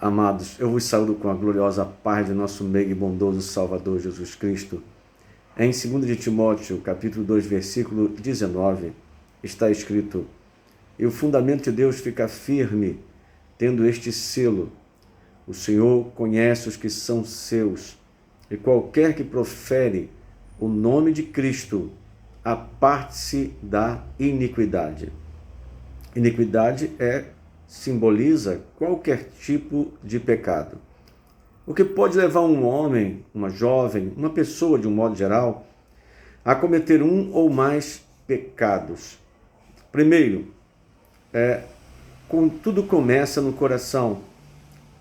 Amados, eu vos saúdo com a gloriosa paz de nosso meigo e bondoso Salvador Jesus Cristo. Em 2 de Timóteo, capítulo 2, versículo 19, está escrito: "E o fundamento de Deus fica firme, tendo este selo: o Senhor conhece os que são seus, e qualquer que profere o nome de Cristo, aparte-se da iniquidade." Iniquidade simboliza qualquer tipo de pecado. O que pode levar um homem, uma jovem, uma pessoa de um modo geral, a cometer um ou mais pecados. Primeiro, tudo começa no coração.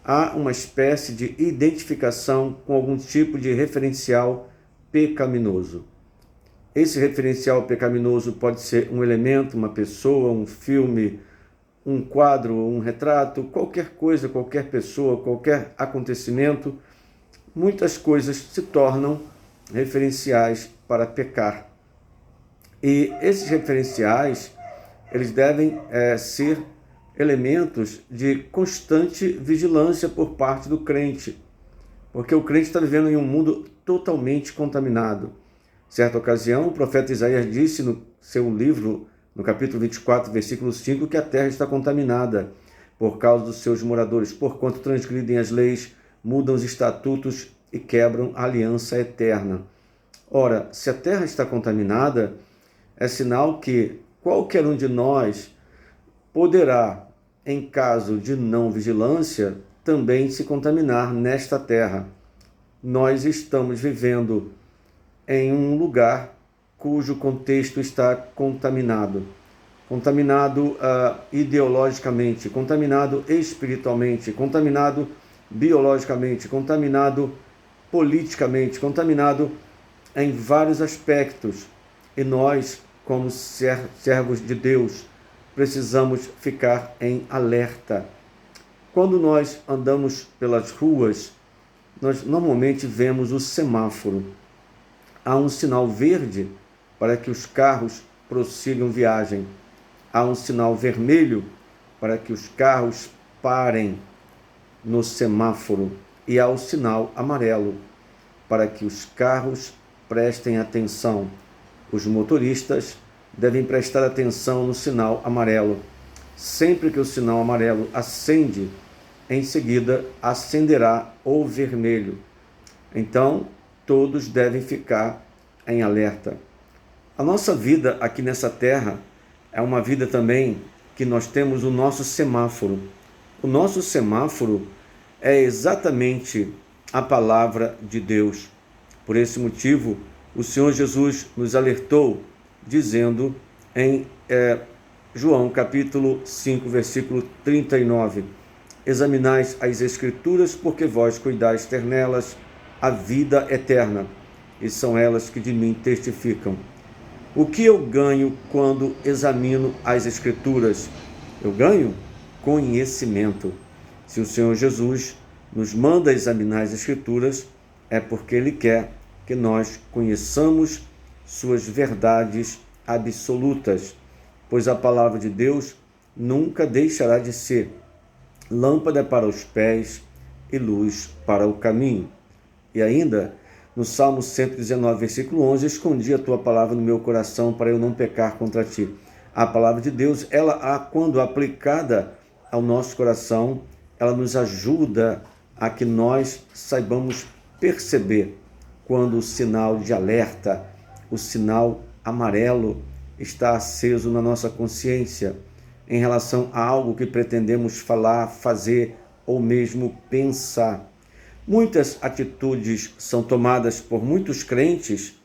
Há uma espécie de identificação com algum tipo de referencial pecaminoso. Esse referencial pecaminoso pode ser um elemento, uma pessoa, um filme, um quadro, um retrato, qualquer coisa, qualquer pessoa, qualquer acontecimento. Muitas coisas se tornam referenciais para pecar. E esses referenciais, eles devem ser elementos de constante vigilância por parte do crente, porque o crente está vivendo em um mundo totalmente contaminado. Certa ocasião, o profeta Isaías disse no seu livro, no capítulo 24, versículo 5, que a terra está contaminada por causa dos seus moradores, porquanto transgridem as leis, mudam os estatutos e quebram a aliança eterna. Ora, se a terra está contaminada, é sinal que qualquer um de nós poderá, em caso de não vigilância, também se contaminar nesta terra. Nós estamos vivendo em um lugar cujo contexto está contaminado. Contaminado ideologicamente, contaminado espiritualmente, contaminado biologicamente, contaminado politicamente, contaminado em vários aspectos. E nós, como servos de Deus, precisamos ficar em alerta. Quando nós andamos pelas ruas, nós normalmente vemos o semáforo. Há um sinal verde para que os carros prossigam viagem. Há um sinal vermelho para que os carros parem no semáforo. E há o sinal amarelo para que os carros prestem atenção. Os motoristas devem prestar atenção no sinal amarelo. Sempre que o sinal amarelo acende, em seguida acenderá o vermelho. Então, todos devem ficar em alerta. A nossa vida aqui nessa terra é uma vida também que nós temos o nosso semáforo. O nosso semáforo é exatamente a palavra de Deus. Por esse motivo, o Senhor Jesus nos alertou, dizendo em João capítulo 5, versículo 39, "Examinais as Escrituras, porque vós cuidais ter nelas a vida eterna, e são elas que de mim testificam." O que eu ganho quando examino as Escrituras? Eu ganho conhecimento. Se o Senhor Jesus nos manda examinar as Escrituras, é porque Ele quer que nós conheçamos suas verdades absolutas, pois a palavra de Deus nunca deixará de ser lâmpada para os pés e luz para o caminho. E ainda, no Salmo 119, versículo 11, "Escondi a tua palavra no meu coração para eu não pecar contra ti." A palavra de Deus, quando aplicada ao nosso coração, ela nos ajuda a que nós saibamos perceber quando o sinal de alerta, o sinal amarelo, está aceso na nossa consciência em relação a algo que pretendemos falar, fazer ou mesmo pensar. Muitas atitudes são tomadas por muitos crentes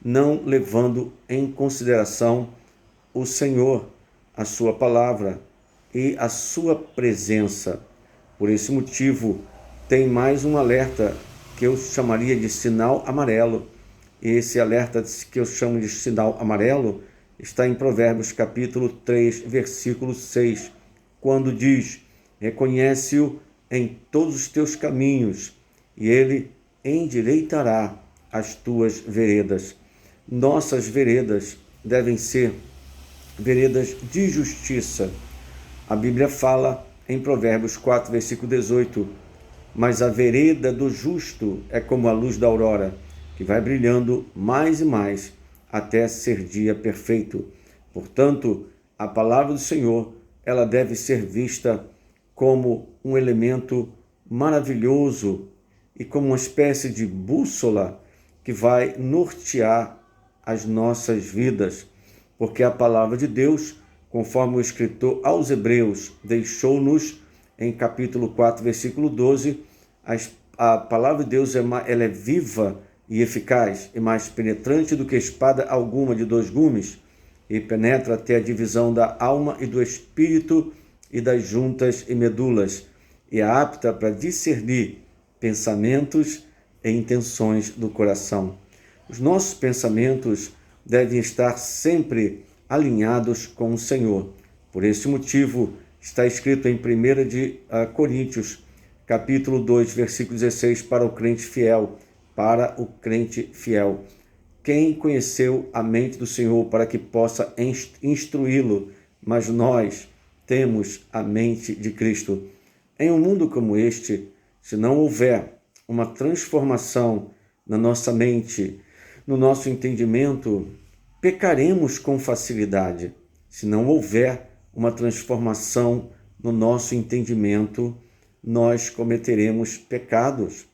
não levando em consideração o Senhor, a sua palavra e a sua presença. Por esse motivo, tem mais um alerta que eu chamaria de sinal amarelo. E esse alerta que eu chamo de sinal amarelo está em Provérbios capítulo 3, versículo 6, quando diz: "Reconhece-o em todos os teus caminhos, e ele endireitará as tuas veredas." Nossas veredas devem ser veredas de justiça. A Bíblia fala em Provérbios 4, versículo 18: mas a vereda do justo é como a luz da aurora, que vai brilhando mais e mais até ser dia perfeito. Portanto, a palavra do Senhor, ela deve ser vista como um elemento maravilhoso e como uma espécie de bússola que vai nortear as nossas vidas, porque a palavra de Deus, conforme o escritor aos Hebreus deixou-nos em capítulo 4, versículo 12, a palavra de Deus ela é viva e eficaz e mais penetrante do que espada alguma de dois gumes, e penetra até a divisão da alma e do espírito e das juntas e medulas, e é apta para discernir pensamentos e intenções do coração. Os nossos pensamentos devem estar sempre alinhados com o Senhor. Por esse motivo, está escrito em 1 de Coríntios, capítulo 2, versículo 16, para o crente fiel, Quem conheceu a mente do Senhor para que possa instruí-lo? Mas nós temos a mente de Cristo. Em um mundo como este, se não houver uma transformação na nossa mente, no nosso entendimento, pecaremos com facilidade. Se não houver uma transformação no nosso entendimento, nós cometeremos pecados.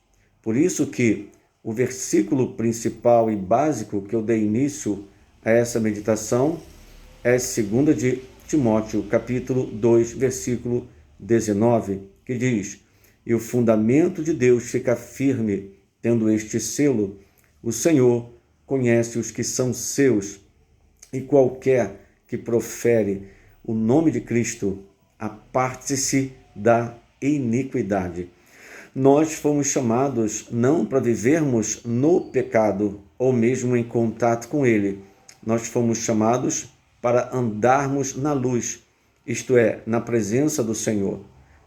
Por isso que o versículo principal e básico que eu dei início a essa meditação é 2 de Timóteo, capítulo 2, versículo 19, que diz: "E o fundamento de Deus fica firme, tendo este selo: o Senhor conhece os que são seus, e qualquer que profere o nome de Cristo, aparte-se da iniquidade." Nós fomos chamados não para vivermos no pecado ou mesmo em contato com ele. Nós fomos chamados para andarmos na luz, isto é, na presença do Senhor.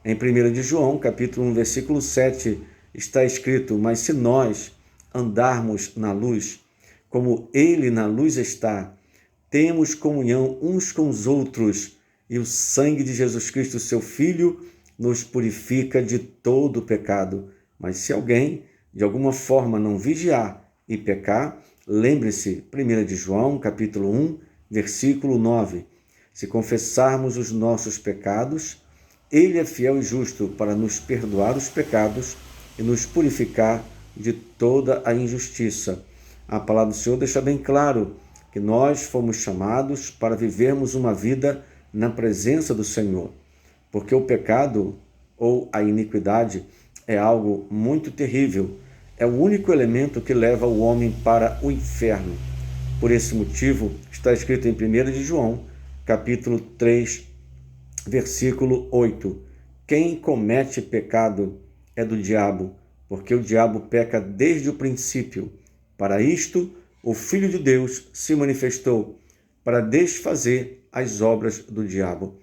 Em 1 de João, capítulo 1, versículo 7, está escrito: "Mas se nós andarmos na luz, como ele na luz está, temos comunhão uns com os outros, e o sangue de Jesus Cristo, seu Filho, nos purifica de todo pecado. Mas se alguém, de alguma forma, não vigiar e pecar, lembre-se, 1 de João, capítulo 1, versículo 9, se confessarmos os nossos pecados, ele é fiel e justo para nos perdoar os pecados e nos purificar de toda a injustiça." A palavra do Senhor deixa bem claro que nós fomos chamados para vivermos uma vida na presença do Senhor, porque o pecado ou a iniquidade é algo muito terrível, é o único elemento que leva o homem para o inferno. Por esse motivo, está escrito em 1 de João, capítulo 3, versículo 8, "Quem comete pecado é do diabo, porque o diabo peca desde o princípio. Para isto, o Filho de Deus se manifestou, para desfazer as obras do diabo."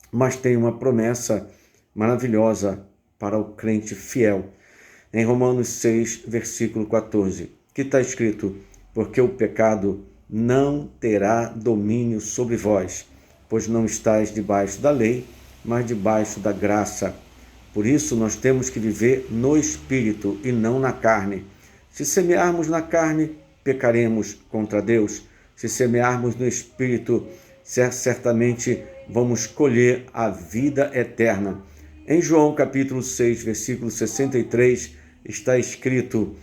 Mas tem uma promessa maravilhosa para o crente fiel. Em Romanos 6, versículo 14, que está escrito: "Porque o pecado não terá domínio sobre vós, pois não estáis debaixo da lei, mas debaixo da graça. Por isso nós temos que viver no Espírito e não na carne. Se semearmos na carne, pecaremos contra Deus. Se semearmos no Espírito, certamente vamos colher a vida eterna." Em João capítulo 6, versículo 63, está escrito: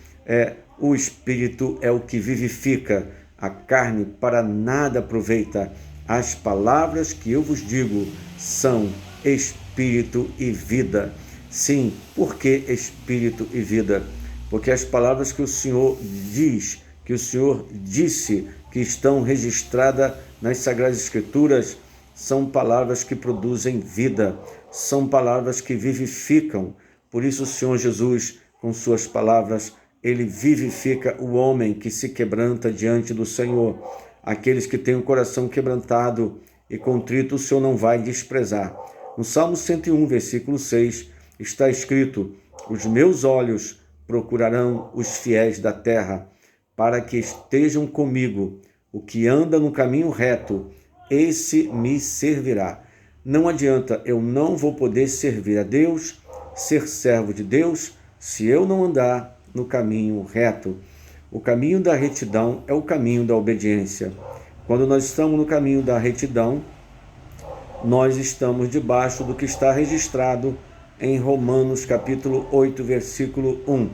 "O Espírito é o que vivifica, a carne para nada aproveita. As palavras que eu vos digo são Espírito e vida." Sim, por que Espírito e vida? Porque as palavras que o Senhor diz, que o Senhor disse, que estão registradas nas Sagradas Escrituras, são palavras que produzem vida, são palavras que vivificam. Por isso o Senhor Jesus, com suas palavras, ele vivifica o homem que se quebranta diante do Senhor. Aqueles que têm o coração quebrantado e contrito, o Senhor não vai desprezar. No Salmo 101, versículo 6, está escrito: "Os meus olhos procurarão os fiéis da terra, para que estejam comigo. O que anda no caminho reto, esse me servirá." Não adianta, eu não vou poder servir a Deus ser servo de Deus se eu não andar no caminho reto? O caminho da retidão é o caminho da obediência. Quando nós estamos no caminho da retidão, nós estamos debaixo do que está registrado em Romanos capítulo 8, versículo 1.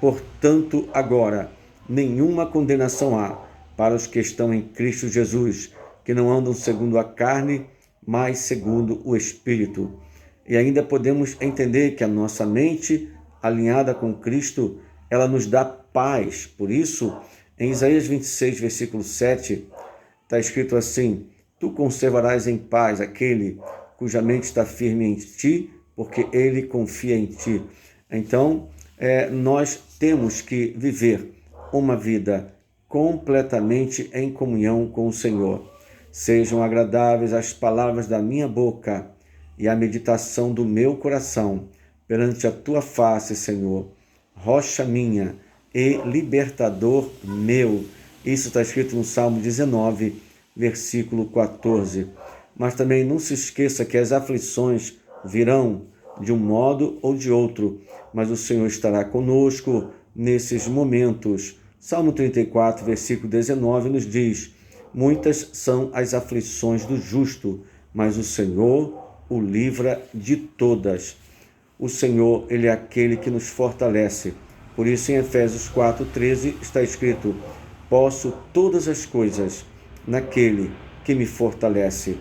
Portanto, agora, nenhuma condenação há para os que estão em Cristo Jesus, que não andam segundo a carne, mas segundo o Espírito. E ainda podemos entender que a nossa mente, alinhada com Cristo, ela nos dá paz. Por isso, em Isaías 26, versículo 7, está escrito assim: tu conservarás em paz aquele cuja mente está firme em ti, porque ele confia em ti. Então, nós temos que viver uma vida completamente em comunhão com o Senhor. Sejam agradáveis as palavras da minha boca e a meditação do meu coração perante a tua face, Senhor, rocha minha e libertador meu. Isso está escrito no Salmo 19, versículo 14. Mas também não se esqueça que as aflições virão de um modo ou de outro, mas o Senhor estará conosco nesses momentos. Salmo 34, versículo 19 nos diz: muitas são as aflições do justo, mas o Senhor o livra de todas. O Senhor, Ele é aquele que nos fortalece. Por isso, em Efésios 4:13 está escrito: posso todas as coisas naquele que me fortalece.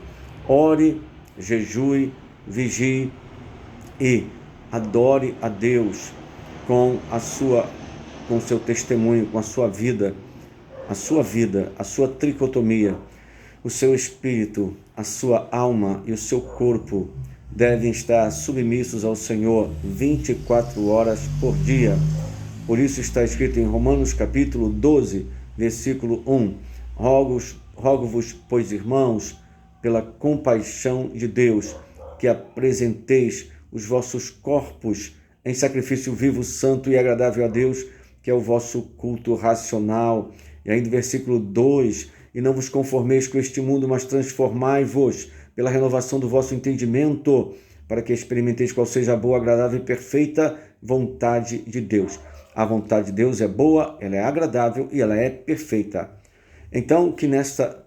Ore, jejue, vigie e adore a Deus com seu testemunho, com a sua vida, a sua tricotomia. O seu espírito, a sua alma e o seu corpo devem estar submissos ao Senhor 24 horas por dia. Por isso está escrito em Romanos capítulo 12, versículo 1: rogo-vos, pois, irmãos, pela compaixão de Deus, que apresenteis os vossos corpos em sacrifício vivo, santo e agradável a Deus, que é o vosso culto racional. E ainda versículo 2: e não vos conformeis com este mundo, mas transformai-vos pela renovação do vosso entendimento, para que experimenteis qual seja a boa, agradável e perfeita vontade de Deus. A vontade de Deus é boa, ela é agradável e ela é perfeita. Então, que nesta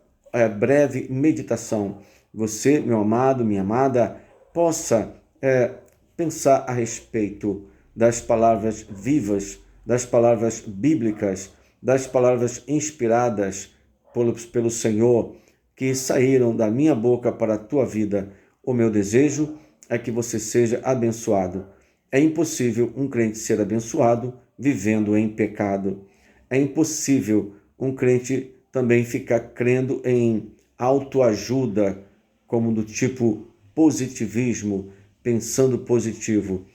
breve meditação, você, meu amado, minha amada, possa pensar a respeito das palavras vivas, das palavras bíblicas, das palavras inspiradas pelo Senhor, que saíram da minha boca para a tua vida. O meu desejo é que você seja abençoado. É impossível um crente ser abençoado vivendo em pecado. É impossível um crente também ficar crendo em autoajuda, como do tipo positivismo, pensando positivo.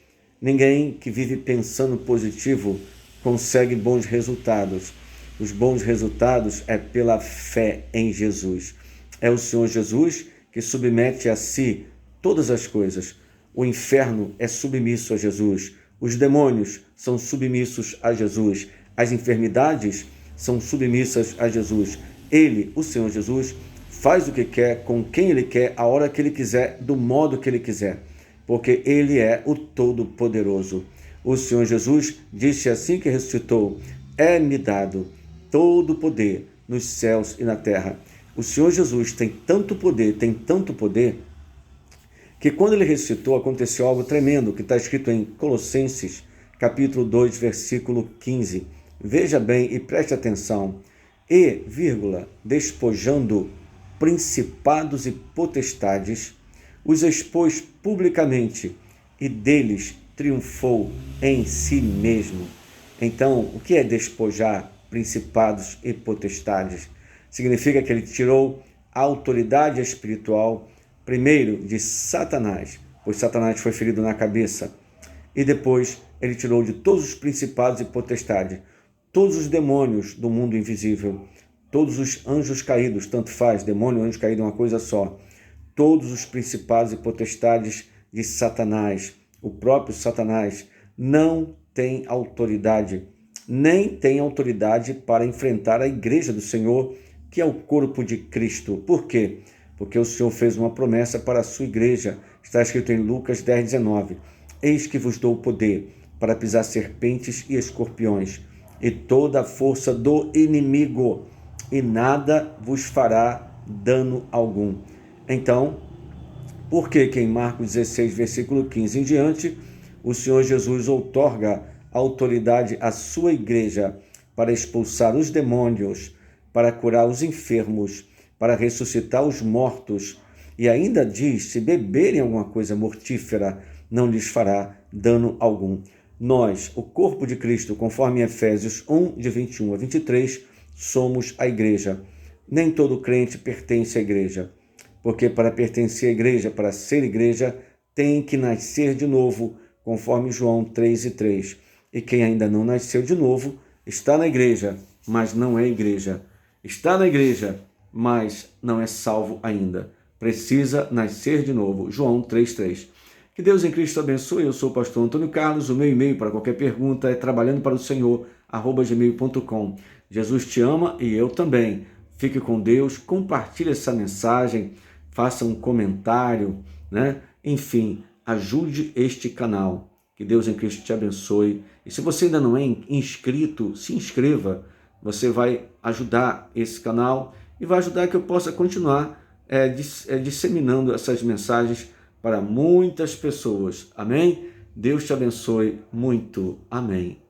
Ninguém que vive pensando positivo consegue bons resultados. Os bons resultados é pela fé em Jesus. É o Senhor Jesus que submete a si todas as coisas. O inferno é submisso a Jesus. Os demônios são submissos a Jesus. As enfermidades são submissas a Jesus. Ele, o Senhor Jesus, faz o que quer, com quem Ele quer, a hora que Ele quiser, do modo que Ele quiser, porque Ele é o Todo-Poderoso. O Senhor Jesus disse assim que ressuscitou: é-me dado todo o poder nos céus e na terra. O Senhor Jesus tem tanto poder, que quando Ele ressuscitou aconteceu algo tremendo, que está escrito em Colossenses, capítulo 2, versículo 15. Veja bem e preste atenção. E, despojando principados e potestades, os expôs publicamente e deles triunfou em si mesmo. Então, o que é despojar principados e potestades? Significa que ele tirou a autoridade espiritual, primeiro de Satanás, pois Satanás foi ferido na cabeça, e depois ele tirou de todos os principados e potestades, todos os demônios do mundo invisível, todos os anjos caídos, tanto faz, demônio e anjo caído é uma coisa só, todos os principados e potestades de Satanás. O próprio Satanás não tem autoridade, nem tem autoridade para enfrentar a igreja do Senhor, que é o corpo de Cristo. Por quê? Porque o Senhor fez uma promessa para a sua igreja. Está escrito em Lucas 10:19. Eis que vos dou poder para pisar serpentes e escorpiões e toda a força do inimigo, e nada vos fará dano algum. Então, por que em Marcos 16, versículo 15 em diante, o Senhor Jesus outorga autoridade à sua igreja para expulsar os demônios, para curar os enfermos, para ressuscitar os mortos, e ainda diz, se beberem alguma coisa mortífera, não lhes fará dano algum. Nós, o corpo de Cristo, conforme Efésios 1, de 21 a 23, somos a igreja. Nem todo crente pertence à igreja, porque para pertencer à igreja, para ser igreja, tem que nascer de novo, conforme João 3 e 3. E quem ainda não nasceu de novo, está na igreja, mas não é igreja. Está na igreja, mas não é salvo ainda. Precisa nascer de novo. João 3:3. Que Deus em Cristo abençoe. Eu sou o pastor Antônio Carlos. O meu e-mail para qualquer pergunta é trabalhandoparosenhor@gmail.com. Jesus te ama e eu também. Fique com Deus, compartilhe essa mensagem, faça um comentário, né? Enfim, ajude este canal. Que Deus em Cristo te abençoe. E se você ainda não é inscrito, se inscreva. Você vai ajudar esse canal e vai ajudar que eu possa continuar disseminando essas mensagens para muitas pessoas. Amém? Deus te abençoe muito. Amém.